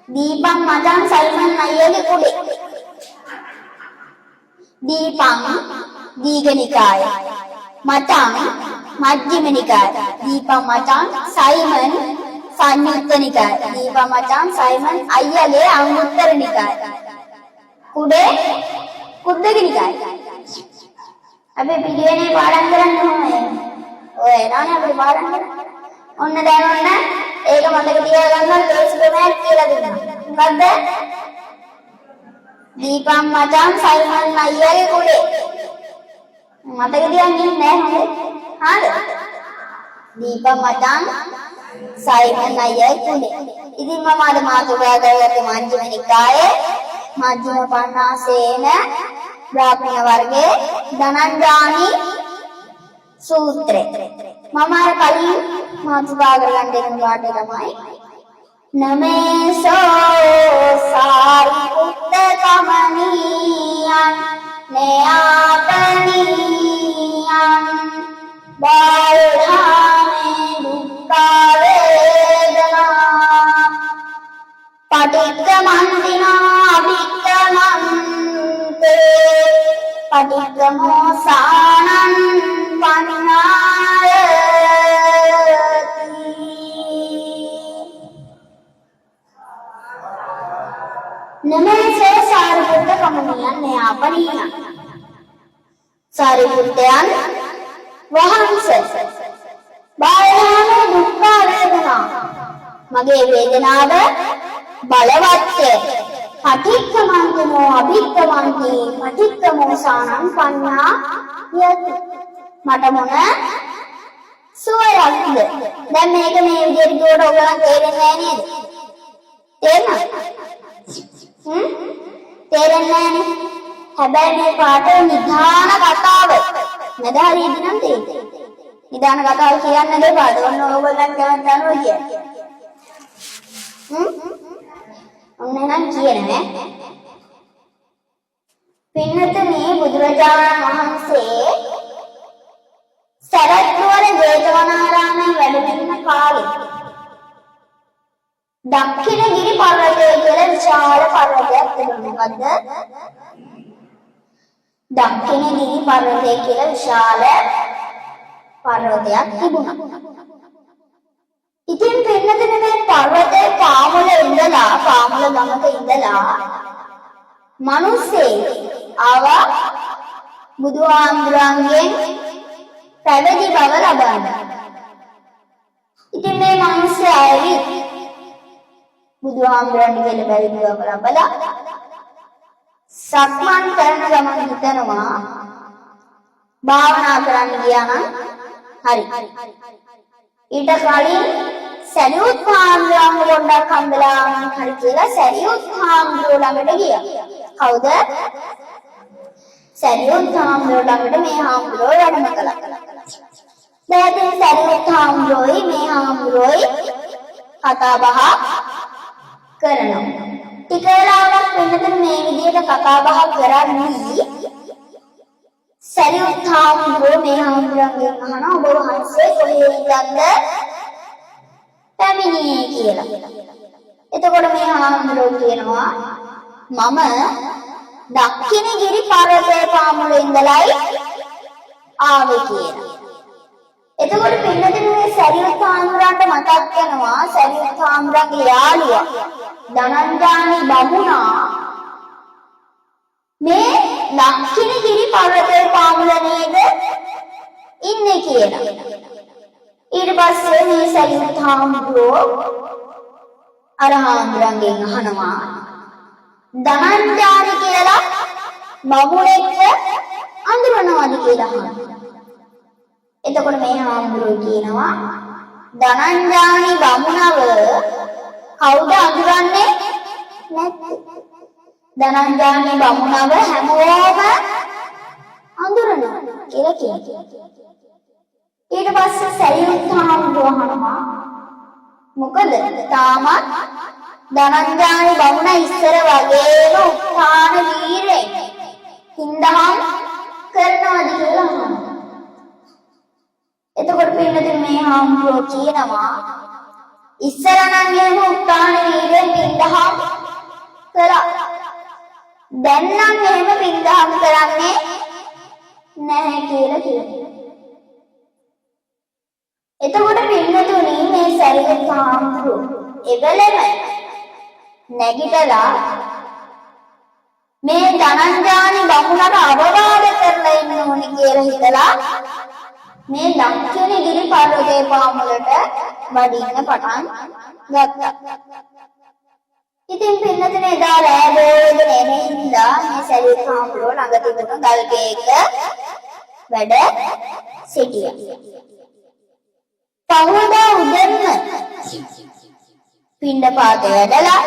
දීපං මචං සයිමන් අයියගේ කුඩේ. දීපං දීඝනිකාය. මචං මජ්ක්‍ධිම නිකාය. දීපං මචං සයිමන් සංයුත්ත නිකාය. දීපං මචං සයිමන් අයියගේ අංගුත්තර නිකාය. කුඩේ කුද්දක නිකාය. අපි පිළිවෙලේ පාඩම් කරන්න ඕනේ. ඔය එනවනේ අපි පාඩම් කරන්න. ඔන්න දැන් ඔන්න ඒක මතක තියාගන්න ලේසි ක්‍රමයක් කියලා දුන්නා. මොකද්ද? දීපං මචං සයිමන් අයියගේ කුඩේ. මතක තියාගන්නේ නැහැ නේද? දීපං මචං සයිමන් අයියගේ කුඩේ. ඉතින් මම අද මාතෘකා කරගත්තේ මජ්ක්‍ධිම නිකායේ මජ්ක්‍ධිම පඤ්ඤාසේන බ්‍රාහ්මණ වර්ගයේ ධනංජානි සූත්‍රය. මම අර කලින් මාතෘකා කරගන්න දෙන පාඩේ තමයි නමේසෝ සාරිපුත්ත කමනීයං නයාපනීයං බාලධාමේ දුක්ඛ වේදනා පටික්කමන්තිනා අභික්කමන්තේ පටික්කමෝසානං පඤ්ඤායති. නමේසේ සාරිපුත්ත කමනීයං නයාපනීයං. සාරිපුත්තයන් වහන්සේ බාලධාමේ දුක්ඛ වේදනා මගේ වේදනාව බලවත්ය. පටික්කමන්තනෝ අභික්කමන්ති පටික්කමෝසානං පඤ්ඤා යති. මට මොන සුවයක්ද? දැන් මේක මේ විදිහට කියවට ඔයගලන් තේරෙන්නේ නැහැ නේද? තේරෙනවද? තේරෙන්නේ නැහැ. හැබැයි මේ පාඩේ නිධාන කතාව නේද හරියට නම් තේරෙන්නේ. නිධාන කතාව කියන්න දෙපාද. ඔන්න ඔයගලන් දන්නවා කියන්නේ. ඔන්න නම් කියනනේ. පින්නතනේ බුදුරජාණන් වහන්සේ සරත් නුවර ජේතවනාරාමයේ වැඩ සිටින කාලේ දක්ඛිණගිරි පර්වතය කියලා විශාල පර්වතයක් තිබුණා. මොකද්ද? දක්ඛිණගිරි පර්වතය කියලා විශාල පර්වතයක් තිබුණා. ඉතින් පින්නතනේ මේ පර්වතයේ පාමුල ගමක ඉඳලා මිනිස්සේ ආවා බුදුහාමුදුරන්ගෙන් පැවිදි බව ලබන්න. ඉතින් මේ මිනිස්සේ ආවේ බුදුහාමුදුරන්ගෙන් පැවිදි බව ලබලා සක්මන් කරන ගමන් හිතනවා භාවනා කරන්න ගියා නම් හරි. ඊට කලින් සරියුත් හාමුදුරුවෝ පොඩ්ඩක් හම්බෙලා හරි කියලා සරියුත් හාමුදුරුවෝ ළඟට ගියා. කවුද? සරියුත් හාමුදුරුවෝ ළඟට මේ හාමුදුරුවෝ වැඩම කළා. දැන් සරියුත් හාමුදුරුවෝයි මේ හාමුදුරුවෝයි කතා බහ කරනවා. ටික වෙලාවක් වෙනකන් මේ විදිහට කතා බහ කරන්නේ සරියුත් හාමුදුරුවෝ මේ හාමුදුරුවන්ගෙන් අහනවා ඔබ වහන්සේ කොහේ ඉඳන්ද පැමිණියේ කියලා. එතකොට මේ හාමුදුරුවෝ කියනවා මම දක්ඛිණගිරි පර්වතයේ පාමුල ඉඳලයි ආවේ කියලා. එතකොට පින්නදින මේ සරියුත් හාමුදුරන්ට මතක් වෙනවා සරියුත් හාමුදුරන්ගේ යාළුවා ධනංජානි බමුණා මේ දක්ඛිණගිරි පර්වතයේ පාමුල නේද ඉන්නේ කියලා. ඊට පස්සේ මේ සරියුත් හාමුදුරුවෝ අර හාමුදුරන්ගෙන් අහනවා ධනංජානි කියලා බමුණෙක්ව අඳුරනවාද කියලා අහනවා. එතකොට මේ හාමුදුරුවෝ කියනවා ධනංජානි බමුණව කවුද අඳුරන්නේ නැත්තේ? ධනංජානි බමුණව හැමෝම අඳුරනවා කියලා කියනවා. ඊට පස්සේ සරියුත් හාමුදුරුවෝ අහනවා මොකද තාමත් ධනංජානි බමුණ ඉස්සර වගේම උත්හාන වීරයෙක් හින්දාම් කරනවාද කියලා අහනවා. එතකොට පින්නදින මේ හාමුදුරුවෝ කියනවා ඉස්සර නම් එහෙම උත්හාන වීරයෙක් හින්දාම් දැන් නම් එහෙම පින්දහම් කරන්නේ නැහැ කියලා කියනවා. එතකොට පින්නතුනි මේ සරියුත් හාමුදුරුවෝ එවලම නැගිටලා මේ ධනංජානි බමුණට අවවාද කරලා ඉන්න ඕනේ කියලා හිතලා මේ දක්ෂිණ ගිරි පර්වතයේ පාමුලට වඩින්න පටන් ගත්තා. ඉතින් පින්නතුනේ එදා රෑ බෝධන එනින්දා මේ සරියුත් හාමුදුරුවෝ ළඟ තිබුණු ගල් ගෙයක වැඩ සිටියා. පහුවදා උදෙන්ම පිණ්ඩපාතේ වැඩලා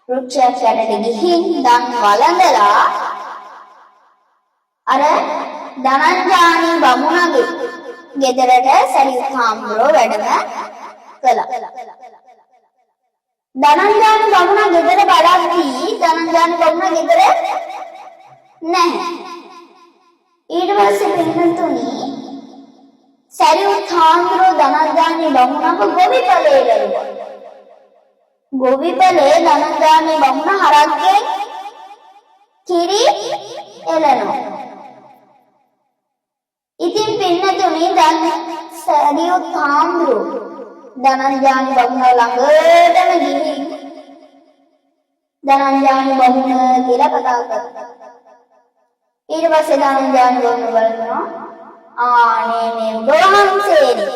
රුක්ෂයක් යටට ගිහින් දන් වළඳලා අර ධනංජානි බමුණගේ ගෙදරට සරියුත් හාමුදුරුවෝ වැඩම කළා. ධනංජානි බමුණ ගෙදර බලද්දී ධනංජානි බමුණ ගෙදර නැහැ. ඊට පස්සේ පින්නතුනි සරියුත් හාමුදුරුවෝ ධනංජානි බමුණව ගොවිපලේ වැළුවා. ගොවිපලේ ධනංජානි බමුණ හරක්ගෙන් කිරි එළනවා. ඉතින් පින්නතුනි දැන් සරියුත් හාමුදුරුවෝ ධනංජානි බමුණ ළඟටම ගිහින් ධනංජානි බමුණ කියලා කතා කරා. ඊට පස්සේ ධනංජානි බමුණ බලනවා ආනේ මේ ඔබ වහන්සේනේ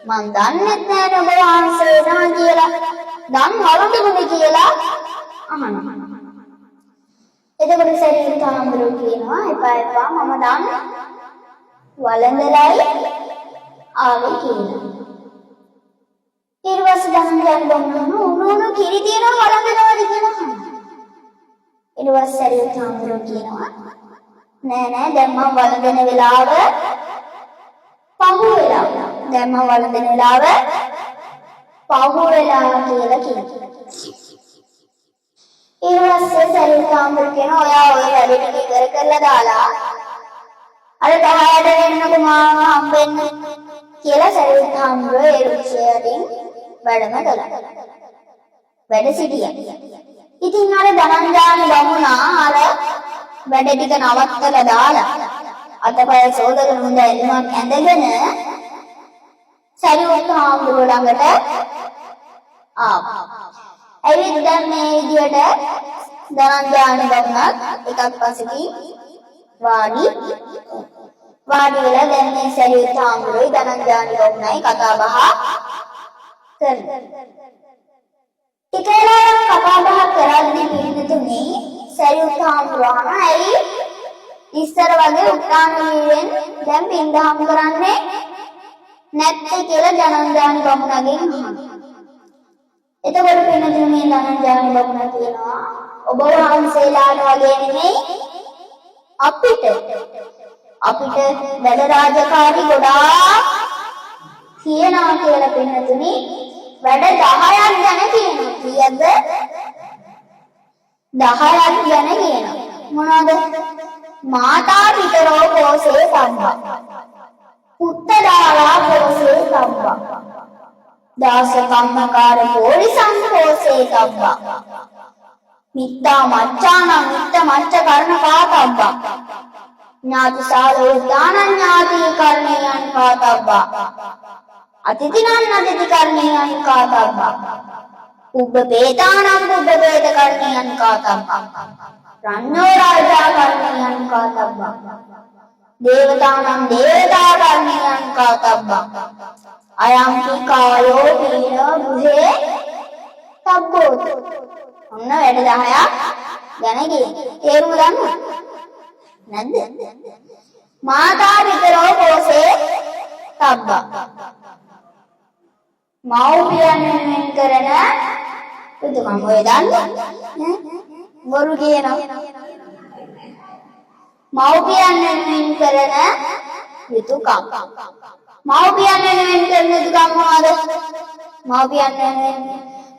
මං දන්නේ නැහැ ඔබ වහන්සේ නම කියලා දන් වළඳුනේ කියලා අහනවා. එතකොට සරියුත් හාමුදුරුවෝ කියනවා එපා මම දන් වළඳලයි ආවේ කියලා. ඊට පස්සේ ධනංජානි බමුණ උණු කිරි තියනවා වළඳනවාද කියලා අහනවා. ඊට පස්සේ සරියුත් හාමුදුරුවෝ කියනවා නෑ දැන් මම වළඳන වෙලාව පහු වෙලා. දැන් මම වළඳන වෙලාව පහු වෙලා කියලා කියනවා. ඊට පස්සේ සරියුත් හාමුදුරුවෝ කියනවා ඔයා ඔය වැඩ ටික ඉවර කරලා දාලා අර 10ට වෙන්නකො මාව හම්බෙන්න කියලා සරියුත් හාමුදුරුවෝ ඒ රුක්ෂයටින් වැඩම කළා. වැඩ සිටියා. ඉතින් අර ධනංජානි බමුණා අර වැඩ ටික නවත්තලා දාලා අතපය සෝදගෙන හොඳ ඇඳුමක් ඇඳගෙන සරියුත් හාමුදුරුවෝ ළඟට ආවා. ඇවිත් දැන් මේ විදියට ධනංජානි බමුණත් එකක් පස්සකින් වාඩි වෙලා දැන් මේ සරියුත් හාමුදුරුවෝයි ධනංජානි බමුණයි කතා බහ කරනවා. ටික වෙලාවක් කතා බහ කරද්දී පින්නතුනි සරියුත් හාමුදුරුවෝ ඇයි ඉස්සර වගේ උත්සාහ වීරෙන් දැන් පින්දහම් කරන්නේ නැත්තේ කියලා ධනංජානි බමුණගෙන් අහනවා. එතකොට පින්නතුනි මේ ධනංජානි බමුණ කියනවා ඔබ වහන්සේලාට වගේ නෙමෙයි අපිට වැඩ රාජකාරී ගොඩාක් කියනවා කියලා පින්නතුනි වැඩ 10ක් ගැන කියනවා. කීයද? 10ක් ගැන කියනවා. මොනවද? මාතා පිතරෝ පෝසේ සම්බා පුත්තදාලා පෝසේ සම්බා දාස කම්මකාර පෝරිසං පෝසේ සම්බා මිත්තා මච්ඡාන මිත්ත මච්ඡ කරන පාතබ්බා ඥාති සාලෝ දාන ඥාති කර්ණයන් පාතබ්බා අතිතිනන් අතිති කර්ණයන් කාතබ්බා උබ්බ වේදානම් උබ්බ වේද කර්ණයන් කාතබ්බා රඤ්ඤෝ රාජා කර්ණයන් කාතබ්බා දේවතානම් දේවතා කර්ණයන් කාතබ්බා අයම්පි කායෝ පීන බුහේ තබ්බෝ. ඔන්න වැඩ 10ක් ගැන කියන්නේ. තේරුම ගන්නවද? නැද්ද? මාතා පිතරෝ පෝසේ තබ්බා. මව්පියන් වෙනුවෙන් කරන යුතුයකම් ඔය දන්නේ? බොරු කියනවා. මව්පියන් වෙනුවෙන් කරන යුතුයකම්. මව්පියන් වෙනුවෙන් කරන යුතුයකම් මොනවද?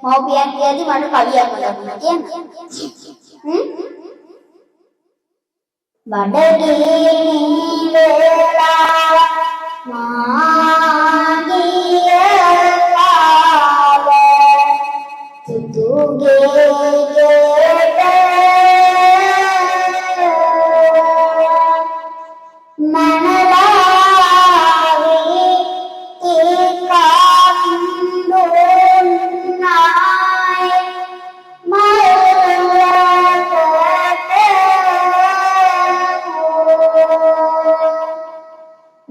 මව්පියන් කියද්දි මට කවියක් මතක් කියන්නේ. බඩගිනි වේලා මාගිය කාල තුතුගේ ගෙට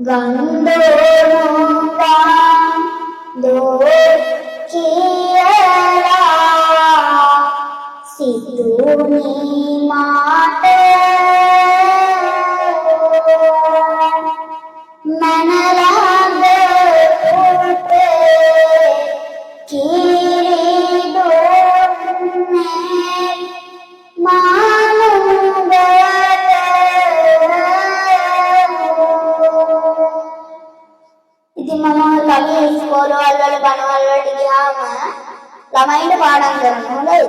ගන්ධෝනුගාම් දෝකියලා සිතුනි මාට මනලඟ පුතේ කිරි දුන්නේ මානුගට ඉතින් මම ළමයි ඉස්කෝලේ වල බණවල වලට ගියාම ළමයින්ට පාඩම් කරන්න හොඳයි.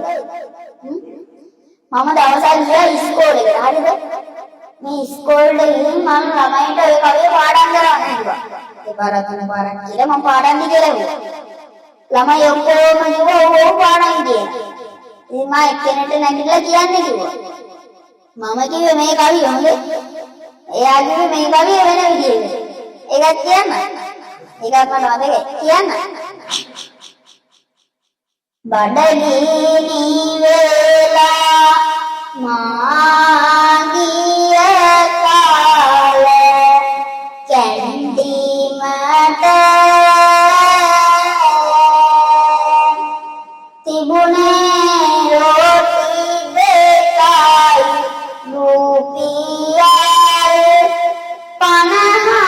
මම දවසක් ගියා ඉස්කෝලේට. හරිද? මේ ඉස්කෝලේ ගිහින් මම ළමයින්ට ඔය කවිය පාඩම් කරන්න කිව්වා. ඒ පාරක් කියලා මම පාඩම් දිගලුවා. ළමයි ඔක්කොම කිව්වා ඕ පාඩම් කියලා. ඉතින් මම එක්කෙනෙක්ට නැගිටලා කියන්න කිව්වා. මම කිව්වේ මේ කවිය හොඳයි. එයා කිව්වේ මේ කවිය වෙන විදිහකට. ඒකත් කියන්න. ඒකත් මට මතකයි. කියන්න. බඩගිනි වේලා මාගිය කාල කැන්ඩිමට තිබුණේ රෝටි දෙකයි රුපියල් 50කට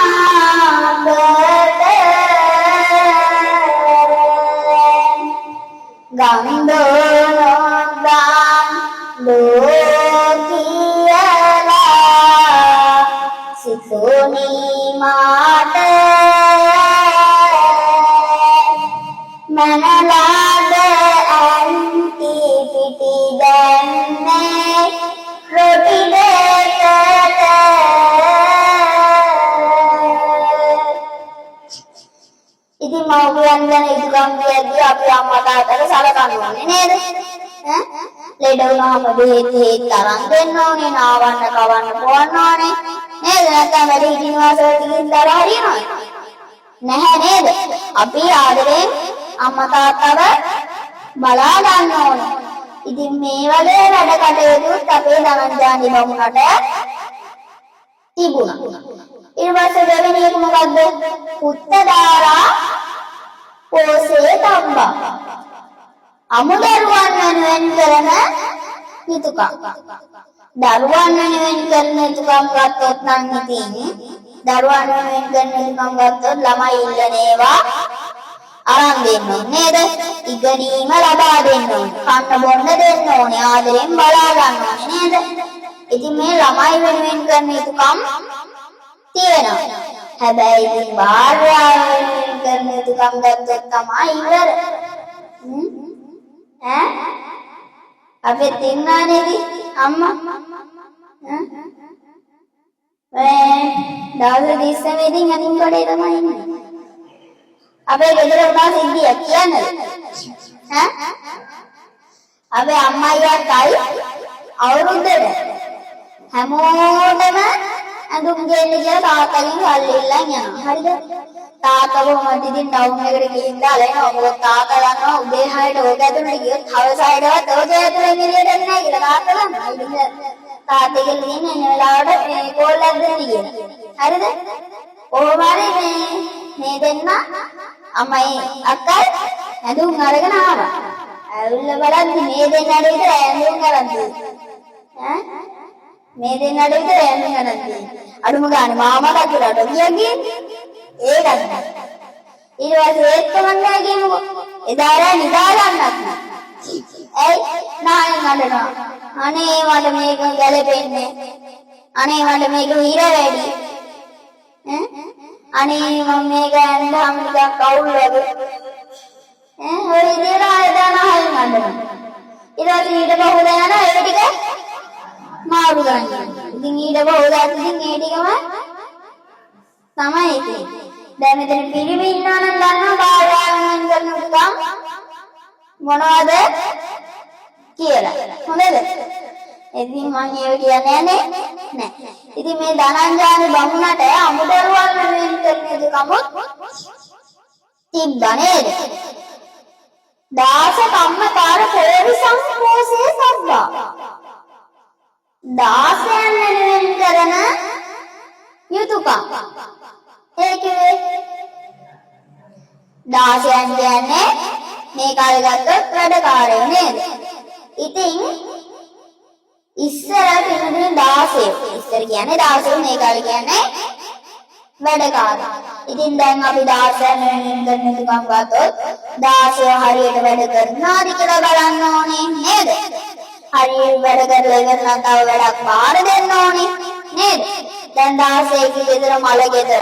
ගන්ධෝනුගාම් දෝකියලා සිතුනි මාට මනලඟ ඇන්ටි පිටි දැන්නේ රොටි දෙකට ඉතින් මව්පියන් ගැන යුතුකම් කියද්දී අපි අම්මා තාත්තට සලකන්න ඕනේ නේද? ලෙඩ වුණාම බෙහෙත් තරම් දෙන්න ඕනේ, නාවන්න කවන්න පොවන්න ඕනේ නේද? නැත්නම් වැඩි නිවාස වලට ගිහින් දර හරියනවද? නැහැ නේද? අපි ආදරෙන් අම්මා තාත්තව බලා ගන්න ඕනේ. ඉතින් මේ වගේ වැඩ කටයුතුත් අපේ ධනංජානි බමුණට තිබුණා. ඊට පස්සේ දෙවෙනි එක මොකද්ද? උත්තදාරා පෝසේ තම්බා. අමුදරුවන් වෙනුවෙන් කරන යුතුයකම්. දරුවන් වෙනුවෙන් කරන යුතුයකම් ගත්තොත් නම් ඉතින් දරුවන් වෙනුවෙන් කරන යුතුයකම් ගත්තොත් ළමයි ඉල්ලන ඒවා අරන් දෙන්න ඕනේ නේද? ඉගෙනීම ලබා දෙන්න ඕනේ. කන්න බොන්න දෙන්න ඕනේ. ආදරෙන් බලා ගන්න ඕනේ නේද? ඉතින් මේ ළමයි වෙනුවෙන් කරන යුතුයකම් තියෙනවා. හැබැයි ඉතින් භාර්යාව වෙනුවෙන් කරන යුතුයකම් ගත්තොත් තමයි ඉවර. අපේ තින්නානේද අම්මා? දවස් 30 ඉතින් අනින් කඩේ තමයි ඉන්නේ. අපේ ගෙදර උනා සිද්ධියක් කියන්නද? අපේ අම්මයි අක්කයි අවුරුද්දට හැමෝටම ඇඳුම් ගේන්න කියලා තාත්තගෙන් සල්ලි ඉල්ලන් යනවා. හරිද? තාත්තා කොහොමද ඉතින් ටවුන් එකට ගිහින් දාලා එනවා. මොකද තාත්තා දන්නවා උදේ 6ට ඕක ඇතුළට ගියොත් හවස 6ටවත් ඕක ඇතුළෙන් එළියට එන්නේ නැහැ කියලා තාත්තා දන්නවා. ඉතින් තාත්තගෙන් ගිහින් එන වෙලාවට මේ කෝල් එකක් දෙන්න කියලා. හරිද? කොහොම හරි මේ දෙන්න අම්මයි අක්කයි ඇඳුම් අරගෙන ආවා. ඇවිල්ලා බලද්දි මේ දෙන්නට විතර ඇඳුම් අරන් තියෙනවා. මේ දෙන්නට විතර ඇඳුම් අරන් තියෙනවා. අඩුම ගානේ මාමා කටුරට ගියන්නේ ඒකත්. ඊට පස්සේ ඒත් කමන්නේ කියමුකෝ. එදා රෑ නිදා ගන්නත් නෑ. ඇයි නායෙන් අඬනවා. අනේ මට මේක ගැලපෙන්නේ. අනේ මට මේක හිර වැඩි. අනේ මම මේක ඇඳාම ටිකක් අවුල් වගේ. ඔය විදිහට ආයතන හයින් අඬනවා. ඊට පස්සේ ඊට බහුල යනවා ඒක ටික මාරු ගන්නවා. ඉතින් ඊට බහුල ඉතින් ඒ ටිකම තමයි ඉතින්. දැන් මෙතන පිළිමි ඉන්නවා නම් දන්නවා භාර්යාවෙන් කරන උත්කම් මොනවද කියලා. හොඳද? ඉතින් මම ඒක කියන්නේ නැහැ. ඉතින් මේ ධනංජානි බමුණට අමුදරුවන් වෙනුවෙන් කරන උත්කමොත් තිබ්බා නේද? දාස කම්මකාර පොරිසම් පෝසේ සබ්බා. දාසයන් වෙනුවෙන් කරන යුතුයකම් ඒ කිව්වේ 16න් කියන්නේ මේ කාලේ ගත්තොත් වැඩකාරයෝ නේද? ඉතින් ඉස්සර පින්නතුනේ 16 ඉස්සර කියන්නේ 16 මේ කාලේ කියන්නේ වැඩකාරයෝ. ඉතින් දැන් අපි 16 වෙනින් කරන තුකම් ගත්තොත් 16 හරියට වැඩ කරනවාද කියලා බලන්න ඕනේ නේද? හරියට වැඩ කරලා ඉවර නම් තව වැඩක් පාර දෙන්න ඕනේ නේද? දැන් 16 ගේ ගෙදර මල ගෙදර